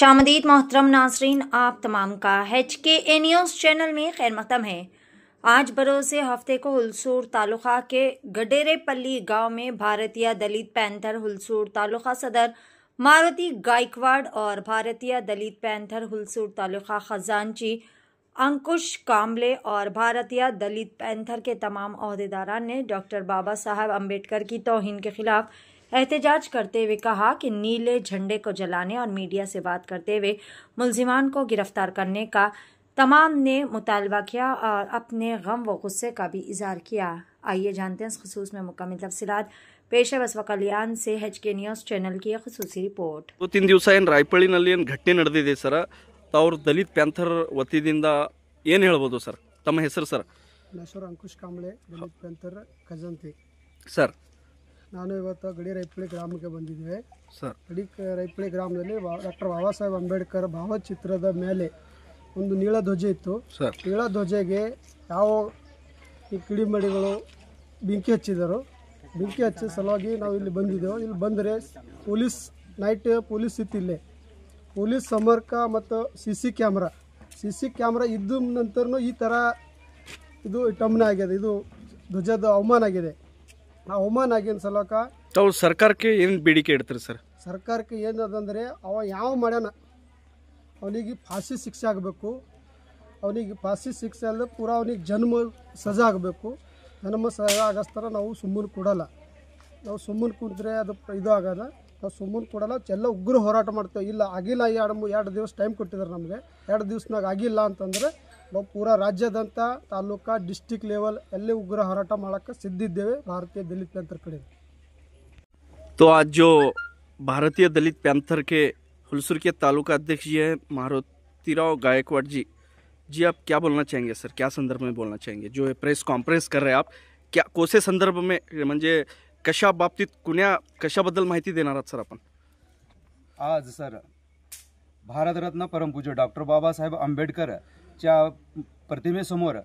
खुशामदीद मोहतरम नाजरीन, आप तमाम का HKA न्यूज़ चैनल में खैर मकदम है। आज बरोज़े हफ्ते को हुलसूर तालुका के गडेरेपल्ली गांव में भारतीय दलित पैंथर हुलसूर तालुका सदर मारुति गायकवाड़ और भारतीय दलित पैंथर हुलसूर तालुका खजांची अंकुश कांबले और भारतीय दलित पैंथर के तमाम ओहदेदारान ने डॉक्टर बाबा साहब अम्बेडकर की तौहीन के खिलाफ एहतजाज करते हुए कहा कि नीले झंडे को जलाने और मीडिया से बात करते हुए मुलजिमान को गिरफ्तार करने का तमाम ने मुतालबा किया और अपने गम व गुस्से का भी इजहार किया। आइए जानते हैं इस खसूस में मुकम्मल तफसीलात। पेश है बसवा कल्याण से HK न्यूज़ चैनल की खसूसी रिपोर्ट। 2-3 ದಿವಸ ರಾಯಪಳ್ಳಿನಲ್ಲಿ ಘಟನೆ ನಡೆದಿದೆ ಸರ್. ತಾವು ದಲಿತ್ ಪ್ಯಾಂಥರ್ ವತಿಯಿಂದ ಏನು ಹೇಳ್ಬೋದು ಸರ್? ತಮ್ಮ ಹೆಸರು ಸರ್? ನನ್ನ ಹೆಸರು ಅಂಕುಶ್ ಕಾಂಬ್ಳೆ, ದಲಿತ್ ಪ್ಯಾಂಥರ್ ಖಜಾಂಚಿ ಸರ್. ನಾನು ಇವತ್ತು ಗಡಿರೇಪಳ್ಳಿ ಗ್ರಾಮಕ್ಕೆ ಬಂದಿದ್ದೇವೆ ಸರ್. ಗಡಿರೇಪಳ್ಳಿ ಗ್ರಾಮದಲ್ಲಿ ಡಾಕ್ಟರ್ ಬಾಬಾ ಸಾಹೇಬ್ ಅಂಬೇಡ್ಕರ್ ಭಾವಚಿತ್ರದ ಮೇಲೆ ಒಂದು ನೀಳ ಧ್ವಜ ಇತ್ತು ಸರ್. ನೀಳ ಧ್ವಜೆಗೆ ಯಾವ ಈ ಕಿಡಿಮಡಿಗಳು ಬೆಂಕಿ ಹಚ್ಚಿದರು. ಬೆಂಕಿ ಹಚ್ಚಿದ ಸಲುವಾಗಿ ನಾವು ಇಲ್ಲಿ ಬಂದಿದ್ದೆವು. ಇಲ್ಲಿ ಬಂದರೆ ನೈಟ್ ಪೊಲೀಸ್ ಇತ್ತು. ಇಲ್ಲೇ ಪೊಲೀಸ್ ಸಂಪರ್ಕ ಮತ್ತು ಸಿ ಸಿ ಕ್ಯಾಮ್ರಾ ಇದ್ದ ನಂತರ ಈ ಥರ ಇದು ಟಮ್ನ ಆಗಿದೆ. ಇದು ಧ್ವಜದ ಅವಮಾನ ಆಗಿದೆ. ಆ ಅವಮಾನ ಆಗಿನ ಸಲಕ ತಾವು ಸರ್ಕಾರಕ್ಕೆ ಏನು ಬೇಡಿಕೆ ಇಡ್ತೀರಿ ಸರ್? ಸರ್ಕಾರಕ್ಕೆ ಏನದಂದರೆ ಅವ ಯಾವ ಮಾಡ್ಯಾನ ಅವನಿಗೆ ಫಾಸಿ ಶಿಕ್ಷೆ ಆಗಬೇಕು. ಅವನಿಗೆ ಫಾಸಿ ಶಿಕ್ಷೆ ಅಲ್ಲದೆ ಪೂರಾ ಅವನಿಗೆ ಜನ್ಮ ಸಜಾ ಆಗಬೇಕು. ಜನ್ಮ ಸಜಾ ಆಗಸ್ತರ ನಾವು ಸುಮ್ಮನೆ ಕೊಡಲ್ಲ. ನಾವು ಸುಮ್ಮನೆ ಕುಂತ್ರೆ ಅದು ಇದು ಆಗೋಲ್ಲ. ನಾವು ಸುಮ್ಮನೆ ಕೊಡಲ್ಲ. ಎಲ್ಲ ಉಗ್ರ ಹೋರಾಟ ಮಾಡ್ತೇವೆ. ಇಲ್ಲ ಆಗಿಲ್ಲ, 2 ದಿವಸ ಟೈಮ್ ಕೊಟ್ಟಿದ್ದಾರೆ ನಮಗೆ. 2 ದಿವಸನಾಗ ಆಗಿಲ್ಲ ಅಂತಂದರೆ ನಾವು ಪೂರಾ ರಾಜ್ಯದಂಥ ತಾಲೂಕಾ ಡಿಸ್ಟಿಕ್ ಲೆವೆಲ್ ಎಲ್ಲೇ ಉಗ್ರ ಹೋರಾಟ ಮಾಡೋಕ್ಕೆ ಸಿದ್ಧಿದ್ದೇವೆ भारतीय दलित पैंथर कड़े। तो आज जो भारतीय दलित पैंथर के हुलसूर के तालुका अध्यक्ष जी हैं मारुतिराव गायकवाड़ जी, आप क्या बोलना चाहेंगे सर? क्या संदर्भ में बोलना चाहेंगे? जो प्रेस कॉन्फरन्स कर रहे हैं आप, क्या कोसे संदर्भ में म्हणजे कशा बाबतीत कशाबद्दल माहिती देणार आहात सर आपण? आज सर भारतरत्न परमपूज्य डॉक्टर बाबासाहेब आंबेडकर च्या प्रतिमेसमोर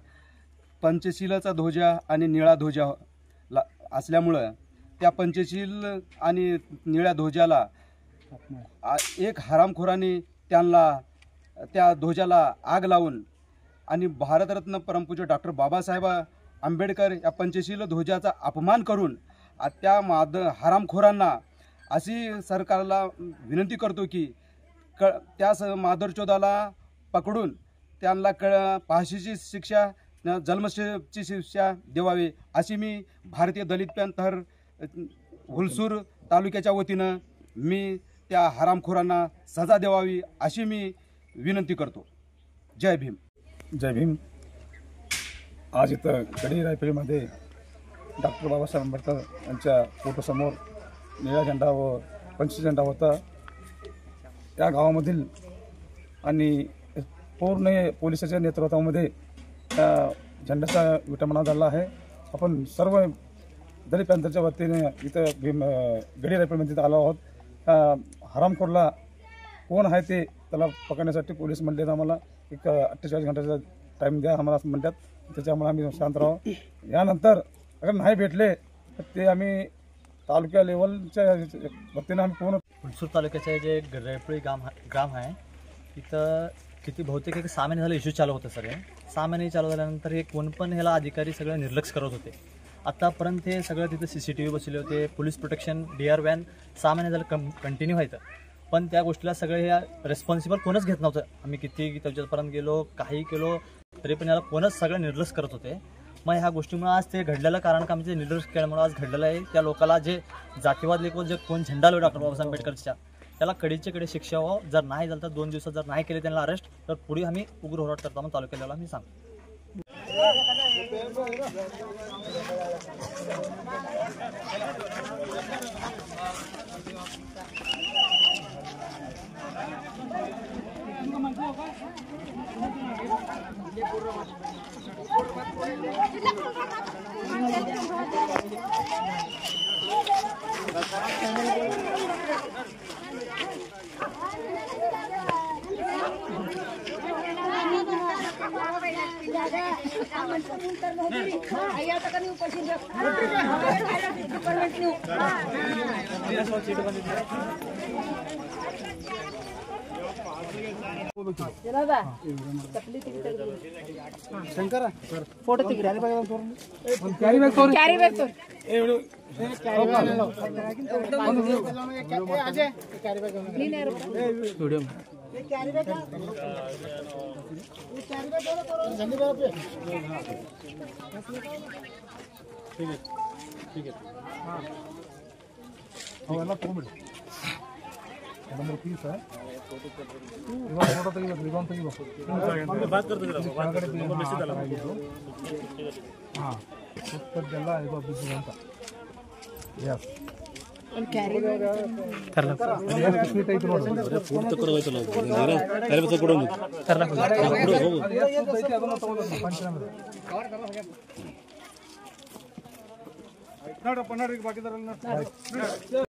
पंचशीलाचा ध्वजा आणि निळा ध्वजा असल्यामुळं त्या पंचशील आणि निळ्या ध्वजाला एक हरामखोराने त्यांना त्या ध्वजाला आग लावून आणि भारतरत्न परमपूज्य डॉक्टर बाबासाहेब आंबेडकर या पंचशील ध्वजाचा अपमान करून त्या हरामखोरांना अशी सरकारला विनंती करतो की त्या मादरचोदाला पकडून त्यांना फाशीची शिक्षा, जन्मठेपेची शिक्षा देवावी अशी मी भारतीय दलित पैंथर हुलसूर तालुक्याच्या वतीनं मी त्या हरामखोरांना सजा देवावी अशी मी विनंती करतो. जय भीम. जय भीम. आज इथं गडीरायपल्लीमध्ये डॉक्टर बाबासाहेब आंबेडकर यांच्या फोटोसमोर निळा झेंडा व पंचशील झेंडा होता. या गावामधील आणि पूर्ण पोलिसाच्या नेतृत्वामध्ये त्या झेंड्याचा विटंबना झाला आहे. आपण सर्व दलित पैंथरच्या वतीने इथं गडीरायपल्लीमध्ये आलो आहोत. हरामखोरला कोण आहे ते त्याला पकडण्यासाठी पोलीस म्हणतात आम्हाला 48 घंट्याचा टाईम द्या आम्हाला म्हणतात. त्याच्यामुळे आम्ही शांत राहू. यानंतर अगर नाही भेटले तर ते आम्ही तालुक्या लेवलच्या वतीनं आम्ही पूर्ण हुलसूर तालुक्याचे जे गडरेपळी ग्राम आहे तिथं किती बहुतेक 6 महिने झाले इश्यू चालू होते. सगळे 6 महिने चालू झाल्यानंतर हे कोण पण ह्याला अधिकारी सगळं निर्लक्ष करत होते. आतापर्यंत हे सगळं तिथं CCTV बसवले होते. पोलीस प्रोटेक्शन DR व्हॅन 6 महिने झालं कंटिन्यू व्हायचं. पण त्या गोष्टीला सगळे ह्या रेस्पॉन्सिबल कोणच घेत नव्हतं. आम्ही किती त्याच्यापर्यंत गेलो, काही केलो तरी पण याला कोणच सगळं निर्लक्ष करत होते. मग ह्या गोष्टीमुळे आज ते घडलेलं कारण का आमचे निर्लक्ष केल्यामुळे आज घडलेलं आहे. त्या लोकाला जे जातीवाद लेखून जे कोण झेंडा लावला डॉक्टर बाबासाहेब आंबेडकरच्या त्याला कडेचे कडे शिक्षा व्हावं. जर नाही झालं तर 2 दिवसात जर नाही केले त्यांना अरेस्ट तर पुढे आम्ही उग्र होराट करतो म्हणून तालुक्याला आम्ही सांगतो. ಶಂಕರ ಫೋಟೋ ತೆಗಿ ಕ್ಯಾರಿ ಬ್ಯಾಗ್ ತೋರಿ ಅವೆಲ್ಲ ತೊಗೊಂಬಿಡಿ ನಮ್ಮ ಪೀಸ್ ಇವಾಗ ಫೋಟೋ ತೆಗಿಬೇಕು ಇದೊಂದು ತೆಗಿಬೇಕು ಹಾಂ ಸುತ್ತದ್ದೆಲ್ಲ ಇದು ಬಿದ್ದು ಅಂತ ಎಸ್ ಎಷ್ಟು ಫೀಟ್ ಐತಿ ನೋಡಿ ಅದನ್ನು ತಗೋಬೇಕು ಪಂಚನಗರ ನೋಡ್ರಪ್ಪ ನೋಡ್ರಿ ಬಾಕಿದಾರಲ್ಲ